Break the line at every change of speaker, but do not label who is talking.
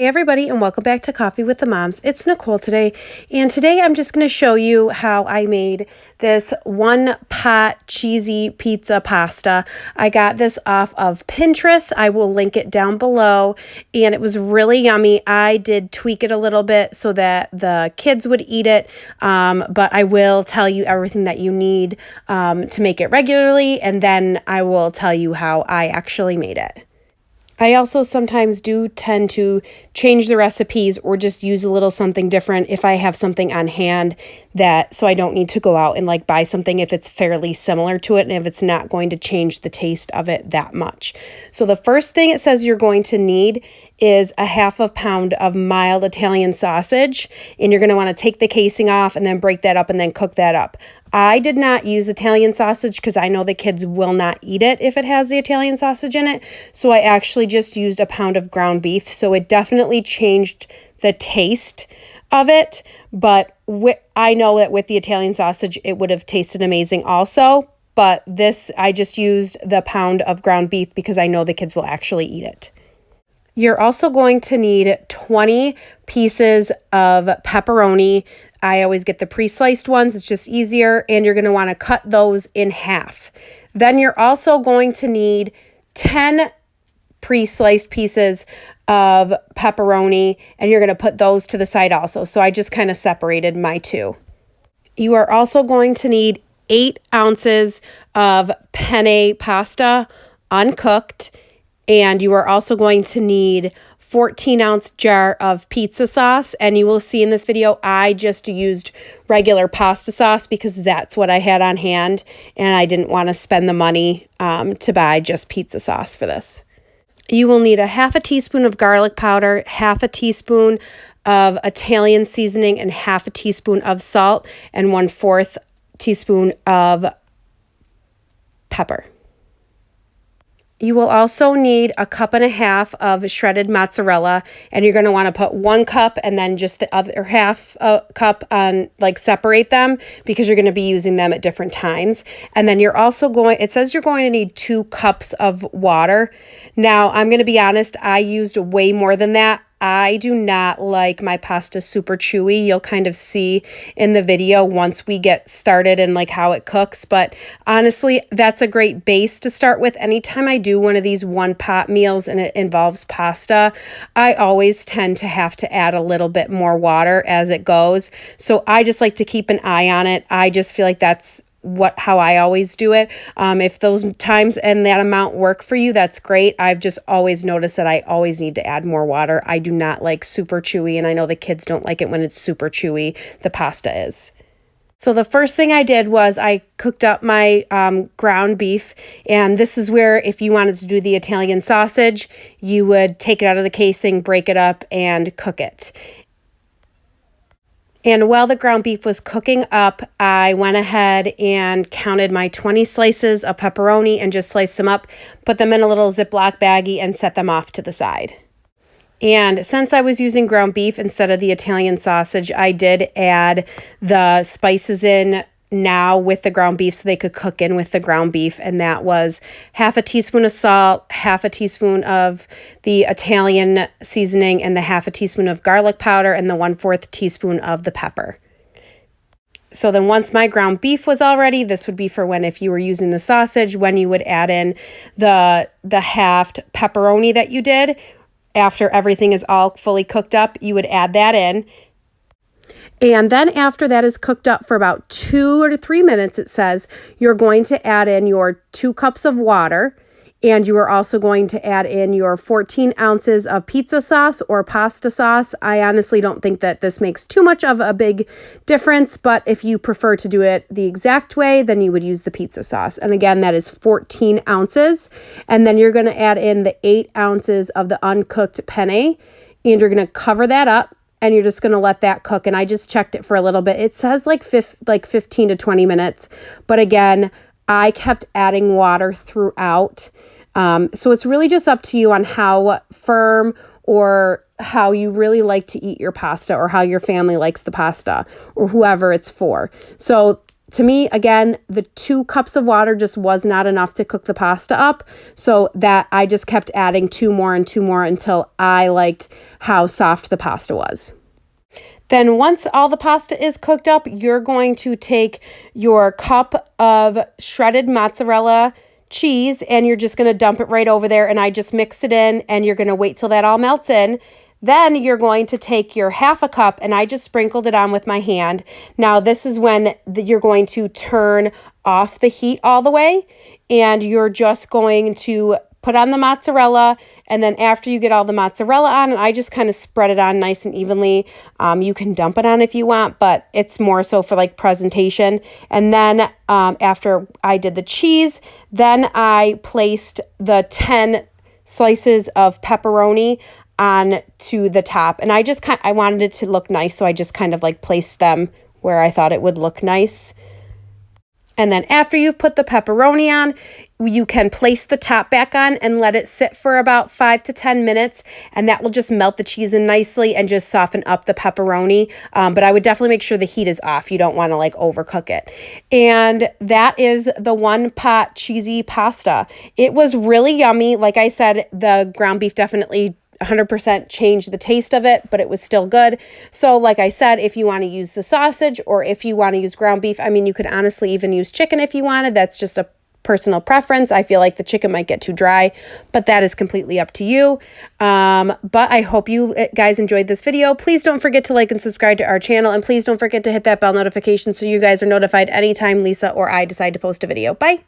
Hey everybody, and welcome back to Coffee with the Moms. It's Nicole today, and today I'm just going to show you how I made this one pot cheesy pizza pasta. I got this off of Pinterest. I will link it down below, and it was really yummy. I did tweak it a little bit so that the kids would eat it, but I will tell you everything that you need to make it regularly, and then I will tell you how I actually made it. I also sometimes do tend to change the recipes or just use a little something different if I have something on hand so I don't need to go out and buy something if it's fairly similar to it and if it's not going to change the taste of it that much. So the first thing it says you're going to need is a half a pound of mild Italian sausage, and you're going to want to take the casing off and then break that up and then cook that up. I did not use Italian sausage because I know the kids will not eat it if it has the Italian sausage in it. So I actually just used a pound of ground beef. So it definitely changed the taste of it. But I know that with the Italian sausage, it would have tasted amazing also. But this, I just used the pound of ground beef because I know the kids will actually eat it. You're also going to need 20 pieces of pepperoni. I always get the pre-sliced ones. It's just easier. And you're going to want to cut those in half. Then you're also going to need 10 pre-sliced pieces of pepperoni. And you're going to put those to the side also. So I just kind of separated my two. You are also going to need 8 ounces of penne pasta, uncooked. And you are also going to need 14-ounce jar of pizza sauce. And you will see in this video, I just used regular pasta sauce because that's what I had on hand. And I didn't want to spend the money to buy just pizza sauce for this. You will need a half a teaspoon of garlic powder, half a teaspoon of Italian seasoning, and half a teaspoon of salt, and 1/4 teaspoon of pepper. You will also need a 1.5 cups of shredded mozzarella, and you're going to want to put 1 cup and then just the other half a cup on, separate them because you're going to be using them at different times. And then you're also it says you're going to need 2 cups of water. Now, I'm going to be honest, I used way more than that. I do not like my pasta super chewy. You'll kind of see in the video once we get started and how it cooks. But honestly, that's a great base to start with. Anytime I do one of these one pot meals and it involves pasta, I always tend to have to add a little bit more water as it goes. So I just like to keep an eye on it. I just feel like that's how I always do it. If those times and that amount work for you, that's great. I've just always noticed that I always need to add more water. I do not like super chewy, and I know the kids don't like it when it's super chewy. The pasta is. So the first thing I did was I cooked up my ground beef, and this is where if you wanted to do the Italian sausage, you would take it out of the casing, break it up, and cook it. And while the ground beef was cooking up, I went ahead and counted my 20 slices of pepperoni and just sliced them up, put them in a little Ziploc baggie, and set them off to the side. And since I was using ground beef instead of the Italian sausage, I did add the spices in now with the ground beef so they could cook in with the ground beef, and that was half a teaspoon of salt, half a teaspoon of the Italian seasoning, and the half a teaspoon of garlic powder, and the 1/4 teaspoon of the pepper. So then once my ground beef was all ready, this would be for if you were using the sausage, when you would add in the halved pepperoni that you did. After everything is all fully cooked up, you would add that in. And then after that is cooked up for about 2 or 3 minutes, it says you're going to add in your 2 cups of water, and you are also going to add in your 14 ounces of pizza sauce or pasta sauce. I honestly don't think that this makes too much of a big difference, but if you prefer to do it the exact way, then you would use the pizza sauce. And again, that is 14 ounces. And then you're going to add in the 8 ounces of the uncooked penne, and you're going to cover that up. And you're just going to let that cook. And I just checked it for a little bit. It says 15 to 20 minutes. But again, I kept adding water throughout. So it's really just up to you on how firm or how you really like to eat your pasta, or how your family likes the pasta, or whoever it's for. So to me, again, the 2 cups of water just was not enough to cook the pasta up. So that I just kept adding 2 more and 2 more until I liked how soft the pasta was. Then once all the pasta is cooked up, you're going to take your cup of shredded mozzarella cheese and you're just going to dump it right over there. And I just mixed it in and you're going to wait till that all melts in. Then you're going to take your 1/2 cup and I just sprinkled it on with my hand. Now this is when you're going to turn off the heat all the way and you're just going to put on the mozzarella, and then after you get all the mozzarella on, and I just kind of spread it on nice and evenly. You can dump it on if you want, but it's more so for like presentation. And then after I did the cheese, then I placed the 10 slices of pepperoni on to the top. And I wanted it to look nice, so I just kind of like placed them where I thought it would look nice. And then after you've put the pepperoni on, you can place the top back on and let it sit for about 5 to 10 minutes. And that will just melt the cheese in nicely and just soften up the pepperoni. But I would definitely make sure the heat is off. You don't want to like overcook it. And that is the 1-pot cheesy pasta. It was really yummy. Like I said, the ground beef definitely 100% changed the taste of it, but it was still good. So like I said, if you want to use the sausage or if you want to use ground beef, I mean, you could honestly even use chicken if you wanted. That's just a personal preference. I feel like the chicken might get too dry, but that is completely up to you. But I hope you guys enjoyed this video. Please don't forget to like and subscribe to our channel, and please don't forget to hit that bell notification so you guys are notified anytime Lisa or I decide to post a video. Bye.